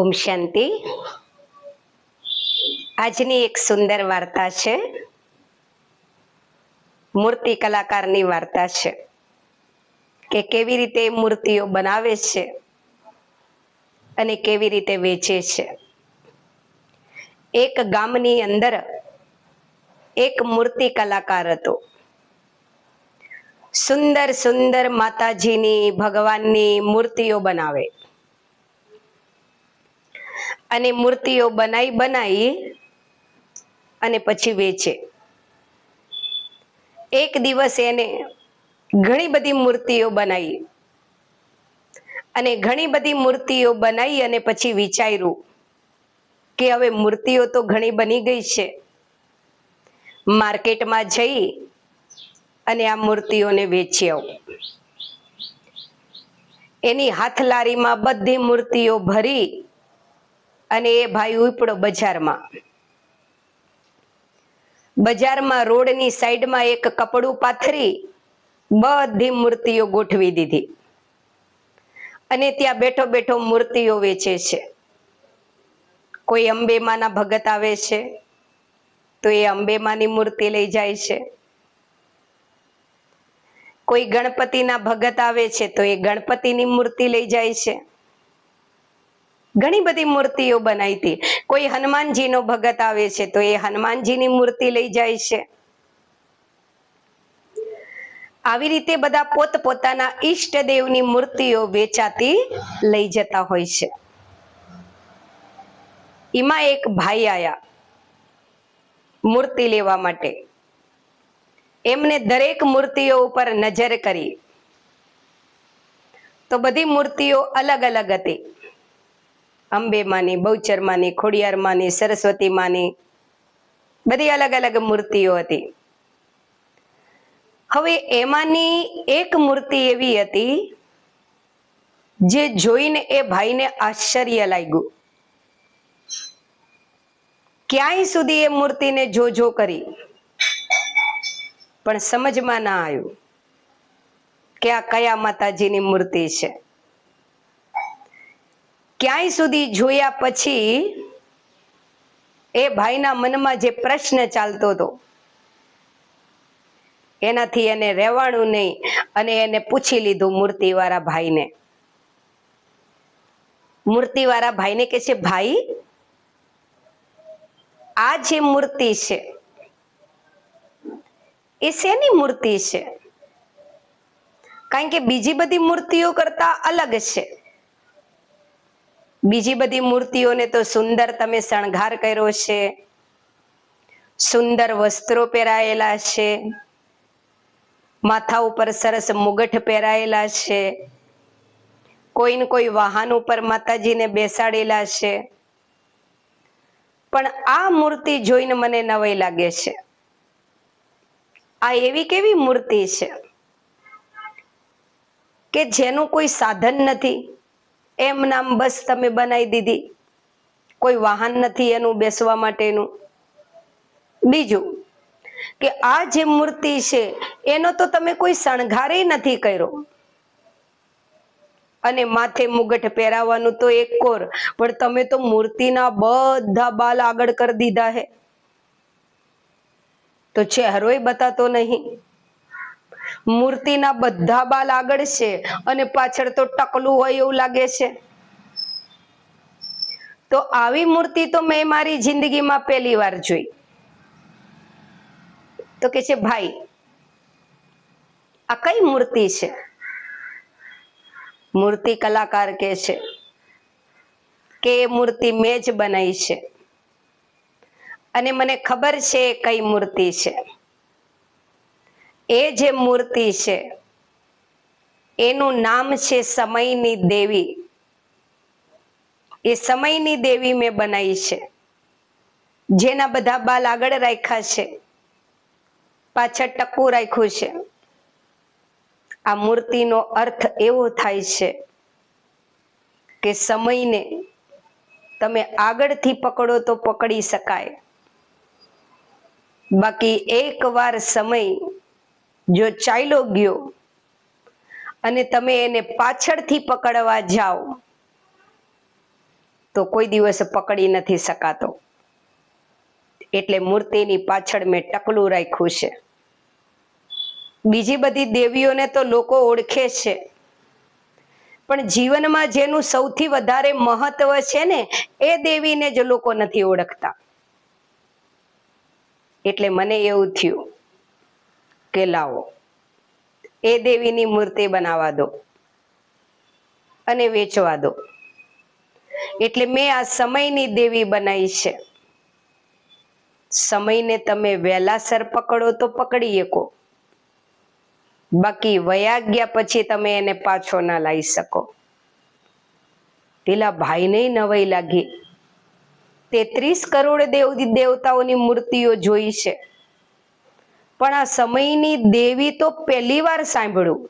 ઓમ શાંતિ। આજની એક સુંદર વાર્તા છે, મૂર્તિ કલાકારની વાર્તા છે કે કેવી રીતે મૂર્તિઓ બનાવે છે અને કેવી રીતે વેચે છે। એક ગામની અંદર એક મૂર્તિ કલાકાર હતો। સુંદર સુંદર માતાજીની, ભગવાનની મૂર્તિઓ બનાવે અને મૂર્તિઓ બનાવી અને પછી વેચે। એક દિવસ એને ઘણી બધી મૂર્તિઓ બનાવી અને ઘણી બધી મૂર્તિઓ બનાવી અને પછી વિચાર્યું કે હવે મૂર્તિઓ તો ઘણી બની ગઈ છે, માર્કેટમાં જઈ અને આ મૂર્તિઓને વેચી આવું। એની હાથલારીમાં બધી મૂર્તિઓ ભરી અને એ ભાઈ ઉપડો બજારમાં રોડની સાઈડમાં એક કપડું પાથરી બધી મૂર્તિઓ ગોઠવી દીધી અને ત્યાં બેઠો બેઠો મૂર્તિઓ વેચે છે। કોઈ અંબેમાના ભગત આવે છે તો એ અંબેમાની મૂર્તિ લઈ જાય છે, કોઈ ગણપતિના ભગત આવે છે તો એ ગણપતિની મૂર્તિ લઈ જાય છે। ઘણી બધી મૂર્તિઓ બનાવી હતી। કોઈ હનુમાનજીનો ભગત આવે છે તો એ હનુમાનજીની મૂર્તિ લઈ જાય છે। આવી રીતે બધા પોતપોતાના ઈષ્ટદેવની મૂર્તિઓ વેચાતી લઈ જતા હોય છે। એમાં એક ભાઈ આયા મૂર્તિ લેવા માટે। એમને દરેક મૂર્તિઓ ઉપર નજર કરી તો બધી મૂર્તિઓ અલગ અલગ હતી। અંબેમાની, બહુચરમાની, ખોડિયારમાંની, સરસ્વતી માની, બધી અલગ અલગ મૂર્તિઓ હતી। હવે એમાંની એક મૂર્તિ એવી હતી જે જોઈને એ ભાઈને આશ્ચર્ય લાગ્યું। ક્યાંય સુધી એ મૂર્તિને જો કરી પણ સમજમાં ના આવ્યું કે આ કયા માતાજીની મૂર્તિ છે। ક્યાંય સુધી જોયા પછી એ ભાઈના મનમાં જે પ્રશ્ન ચાલતો હતો એનાથી એને રહેવાણું નહીં અને એને પૂછી લીધું મૂર્તિવાળા ભાઈને। મૂર્તિવાળા ભાઈને કહે છે, ભાઈ આ જે મૂર્તિ છે એ શેની મૂર્તિ છે? કારણ કે બીજી બધી મૂર્તિઓ કરતા અલગ છે। બીજી બધી મૂર્તિઓને તો સુંદર તમે શણગાર કર્યો છે, સુંદર વસ્ત્રો પહેરાયેલા છે, માથા ઉપર સરસ મુગટ પહેરાયેલા છે, કોઈને કોઈ વાહન ઉપર માતાજીને બેસાડેલા છે, પણ આ મૂર્તિ જોઈને મને નવાઈ લાગે છે। આ એવી કેવી મૂર્તિ છે કે જેનું કોઈ સાધન નથી, એમ નામ બસ તમે બનાવી દીધી, કોઈ વાહન નથી એનું બેસવા માટેનું। બીજું કે આ જે મૂર્તિ છે એનો તો તમે કોઈ શણગાર નથી કર્યો અને માથે મુગટ પહેરાવાનું તો એક કોર, પણ તમે તો મૂર્તિના બધા બાલ આગળ કરી દીધા હે, તો ચહેરોય બતાતો નહીં। મૂર્તિના બધા બાલ આગળ છે અને પાછળ તો ટકલું હોય એવું લાગે છે। તો આવી મૂર્તિ તો મેં મારી જિંદગીમાં પહેલી વાર જોઈ। તો કે છે, ભાઈ આ કઈ મૂર્તિ છે? મૂર્તિ કલાકાર કે છે કે એ મૂર્તિ મેં જ બનાવી છે અને મને ખબર છે કઈ મૂર્તિ છે। એ જે મૂર્તિ છે એનું નામ છે સમયની દેવી। એ સમયની દેવી મેં બનાવી છે, જેના બધા બાલ આગળ રાખ્યા છે, પાછળ ટકું રાખ્યું છે। આ મૂર્તિનો અર્થ એવો થાય છે કે સમયને તમે આગળથી પકડો તો પકડી શકાય, બાકી એકવાર સમય જો ચાલ્યો ગયો અને તમે એને પાછળથી પકડવા જાઓ તો કોઈ દિવસ પકડી નથી શકાતો. એટલે મૂર્તિની પાછળ મેં ટકલું રાખ્યું છે. બીજી બધી દેવીઓને તો લોકો ઓળખે છે, પણ જીવનમાં જેનું સૌથી વધારે મહત્વ છે ને એ દેવીને જ લોકો નથી ઓળખતા. એટલે મને એવું થયું કે લાવો એ દેવીની મૂર્તિ બનાવવા દો અને વેચવા દો. એટલે મેં આ સમયની દેવી બનાવી છે. સમયને તમે વહેલાસર પકડો તો પકડી શકો, બાકી વયા ગયા પછી તમે એને પાછો ના લાવી શકો. પેલા ભાઈને નવાઈ લાગી. 33 કરોડ દેવતાઓની મૂર્તિઓ જોઈ છે, પણ આ સમયની દેવી તો પહેલી વાર સાંભળ્યું,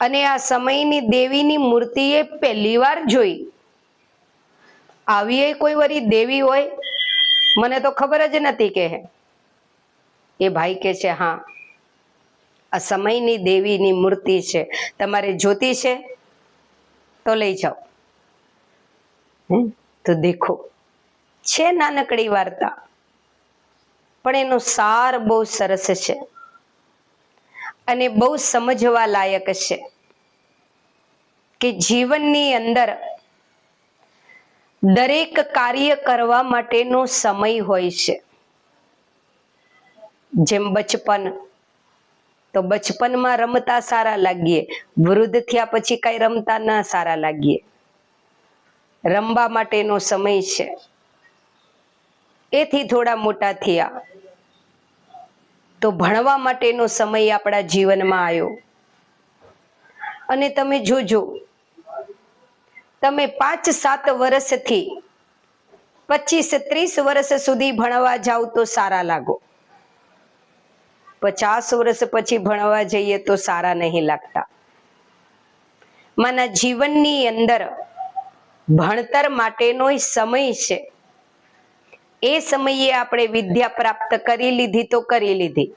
અને આ સમયની દેવીની મૂર્તિએ પહેલી વાર જોઈ. આવી કોઈ વરી દેવી હોય? મને તો ખબર જ નથી કે એ ભાઈ કે છે હા આ સમયની દેવીની મૂર્તિ છે, તમારે જોતી છે તો લઈ જાઓ. તો દેખો, છે નાનકડી વાર્તા, પણ એનો સાર બહુ સરસ છે અને બહુ સમજવા લાયક છે કે જીવનની અંદર દરેક કાર્ય કરવા માટેનો સમય હોય છે. જેમ બચપન, તો બચપનમાં રમતા સારા લાગીએ, વૃદ્ધ થયા પછી કઈ રમતા ના સારા લાગીએ. રમવા માટેનો સમય છે. એથી થોડા મોટા થયા તો ભણવા માટેનો સમય આપણા જીવનમાં આવ્યો. અને તમે જોજો, તમે 5-7 વર્ષથી 25-30 વર્ષ સુધી ભણવા જાવ તો સારા લાગો. 50 વર્ષ પછી ભણવા જઈએ તો સારા નહીં લાગતા. માના જીવનની અંદર ભણતર માટેનો સમય છે. એ સમયે આપણે વિદ્યા પ્રાપ્ત કરી લીધી તો કરી લીધી,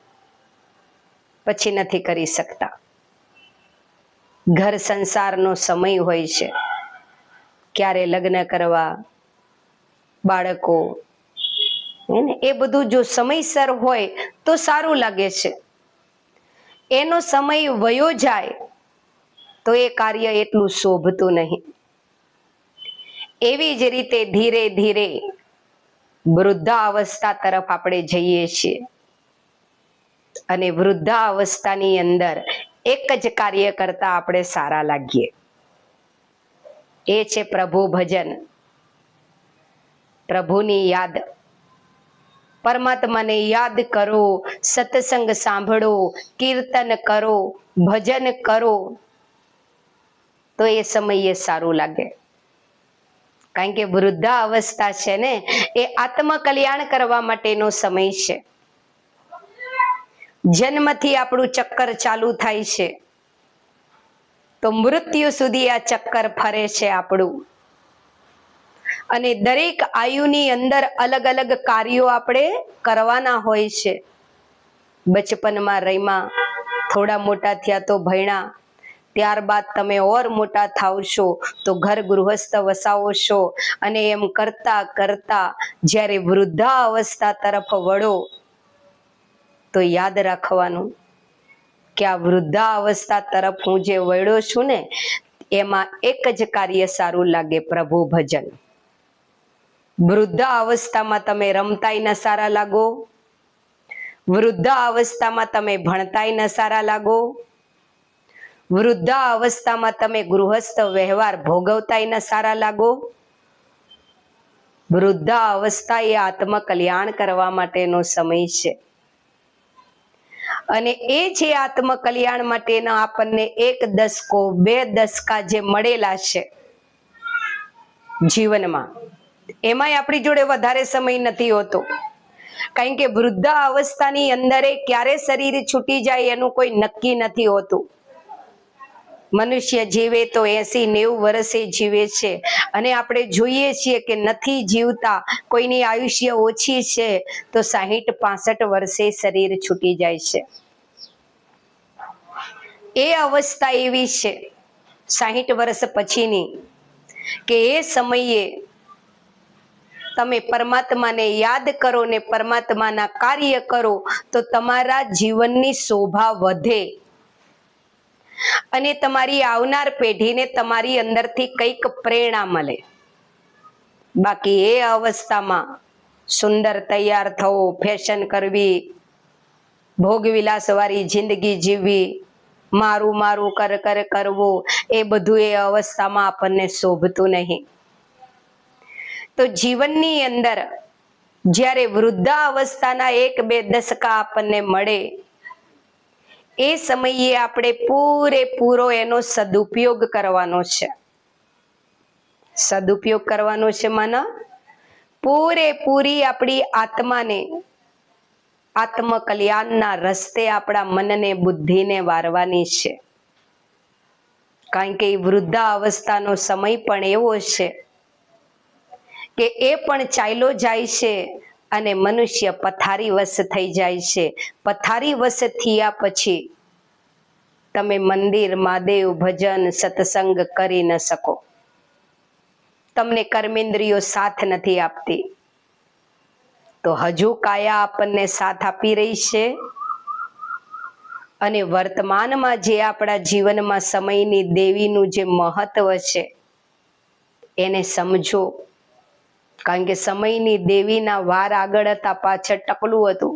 પછી નથી કરી શકતા. ઘર સંસારનો સમય હોય છે, ક્યારે લગ્ન કરવા, બાળકો, એ બધું જો સમયસર હોય તો સારું લાગે છે. એનો સમય વયો જાય તો એ કાર્ય એટલું શોભતું નહીં. એવી જ રીતે ધીરે ધીરે વૃદ્ધાવસ્થા તરફ આપણે જઈએ છીએ, અને વૃદ્ધાવસ્થાની અંદર એક જ કાર્ય કરતા આપણે સારા લાગીએ. એ છે પ્રભુ ભજન, પ્રભુની યાદ. પરમાત્માને યાદ કરો, સત્સંગ સાંભળો, કીર્તન કરો, ભજન કરો, તો એ સમયે સારું લાગે. કારણ કે વૃદ્ધાવસ્થા છે ને એ આત્મકલ્યાણ કરવા માટેનો સમય છે. જન્મથી આપણું ચક્કર ચાલુ થાય છે તો મૃત્યુ સુધી આ ચક્કર ફરે છે આપણું. અને દરેક આયુની અંદર અલગ અલગ કાર્યો આપણે કરવાના હોય છે. બચપનમાં રમ્યા, થોડા મોટા થયા તો ભણ્યા, ત્યારબાદ તમે ઓર મોટા થાવ છો તો ઘર ગૃહસ્થ વસાવો છો, અને એમ કરતા કરતા જ્યારે વૃદ્ધાવસ્થા તરફ વળો તો યાદ રાખવાનું કે આ વૃદ્ધાવસ્થા તરફ હું જે વળ્યો છું ને એમાં એક જ કાર્ય સારું લાગે, પ્રભુ ભજન. વૃદ્ધાવસ્થામાં તમે રમતાય ન સારા લાગો, વૃદ્ધાવસ્થામાં તમે ભણતાય ન સારા લાગો, વૃદ્ધાવસ્થામાં તમે ગૃહસ્થ વ્યવહાર ભોગવતાય ન સારા લાગો. વૃદ્ધાવસ્થા એ આત્મકલ્યાણ કરવા માટેનો સમય છે, અને એ જે આત્મકલ્યાણ માટેના આપણને 1 દશકો 2 દશકા જે મળેલા છે જીવનમાં, એમાંય આપણી જોડે વધારે સમય નથી હોતો. કારણ કે વૃદ્ધાવસ્થાની અંદર ક્યારે શરીર છૂટી જાય એનું કોઈ નક્કી નથી હોતું. મનુષ્ય જીવે તો 80-90 વર્ષે જીવે છે, અને આપણે જોઈએ છીએ કે નથી જીવતા, કોઈની આયુષ્ય ઓછી છે તો 60-65 વર્ષે શરીર છૂટી જાય છે. એ અવસ્થા એવી છે 60 વર્ષ પછીની કે એ સમયે તમે પરમાત્માને યાદ કરો ને પરમાત્માના કાર્ય કરો તો તમારા જીવનની શોભા વધે અને તમારી આવનાર પેઢીને તમારી અંદરથી કંઈક પ્રેરણા મળે. બાકી એ અવસ્થામાં સુંદર તૈયાર થવું, ફેશન કરવી, ભોગવિલાસ વાળી જિંદગી જીવવી, મારું મારું કરવું, એ બધું એ અવસ્થામાં આપણને શોભતું નહીં. તો જીવનની અંદર જ્યારે વૃદ્ધાવસ્થાના 1-2 દશકા આપણને મળે એ સમયે આપણે પૂરેપૂરો એનો સદુપયોગ કરવાનો છે. સદુપયોગ કરવાનો છે માના પૂરેપૂરી આપણી આત્માને આત્મકલ્યાણના રસ્તે આપણા મનને બુદ્ધિને વારવાની છે. કારણ કે વૃદ્ધાવસ્થાનો સમય પણ એવો છે કે એ પણ ચાલ્યો જાય છે અને મનુષ્ય પથારી વશ થઈ જાય છે. પથારી વશ થયા પછી તમે મંદિર, મહાદેવ, ભજન, સત્સંગ કરી ન શકો. તમને કર્મેન્દ્રિયો સાથ નથી આપતી. તો હજુ કાયા આપણને સાથ આપી રહી છે અને વર્તમાનમાં જે આપણા જીવનમાં સમયની દેવીનું જે મહત્વ છે એને સમજો. કારણ કે સમયની દેવીના વાર આગળ હતા, પાછળ ટકલું હતું.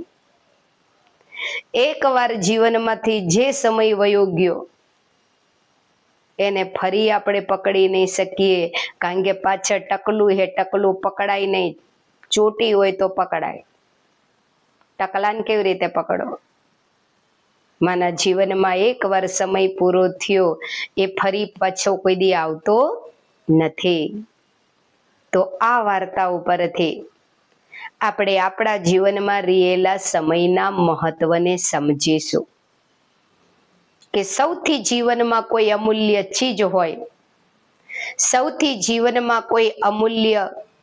એકવાર જીવનમાંથી જે સમય વયો ગયો એને ફરી આપણે પકડી નહીં શકીએ. કારણ કે પાછળ ટકલું ટકલું પકડાય નહીં. ચોટી હોય તો પકડાય, ટકલાને કેવી રીતે પકડો? માના જીવનમાં એકવાર સમય પૂરો થયો એ ફરી પાછો કોઈ દી આવતો નથી. તો આ વાર્તા ઉપરથી આપણે આપણા જીવનમાં રહેલા સમયના મહત્વને સમજીશું કે સૌથી જીવનમાં કોઈ અમૂલ્ય ચીજ હોય, સૌથી જીવનમાં કોઈ અમૂલ્ય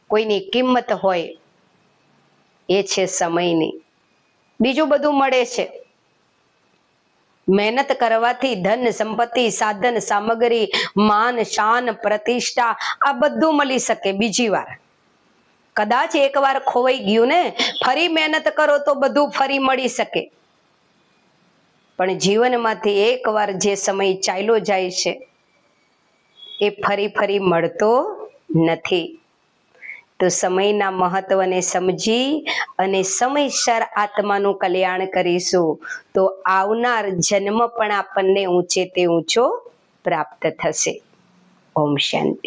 કોઈની કિંમત હોય એ છે સમયની. બીજું બધું મળે છે. મહેનત કરવાથી ધન, સંપત્તિ, સાધન, સામગ્રી, માન, શાન, પ્રતિષ્ઠા આ બધું મળી શકે બીજી વાર. કદાચ એકવાર ખોવાઈ ગયું ને, ફરી મહેનત કરો તો બધું ફરી મળી શકે. પણ જીવનમાંથી એકવાર જે સમય ચાલ્યો જાય છે એ ફરી મળતો નથી. તો સમયના મહત્વને સમજી અને સમયસર આત્માનું કલ્યાણ કરીશું તો આવનાર જન્મ પણ આપણને ઊંચે તે ઊંચો પ્રાપ્ત થશે. ઓમ શાંતિ.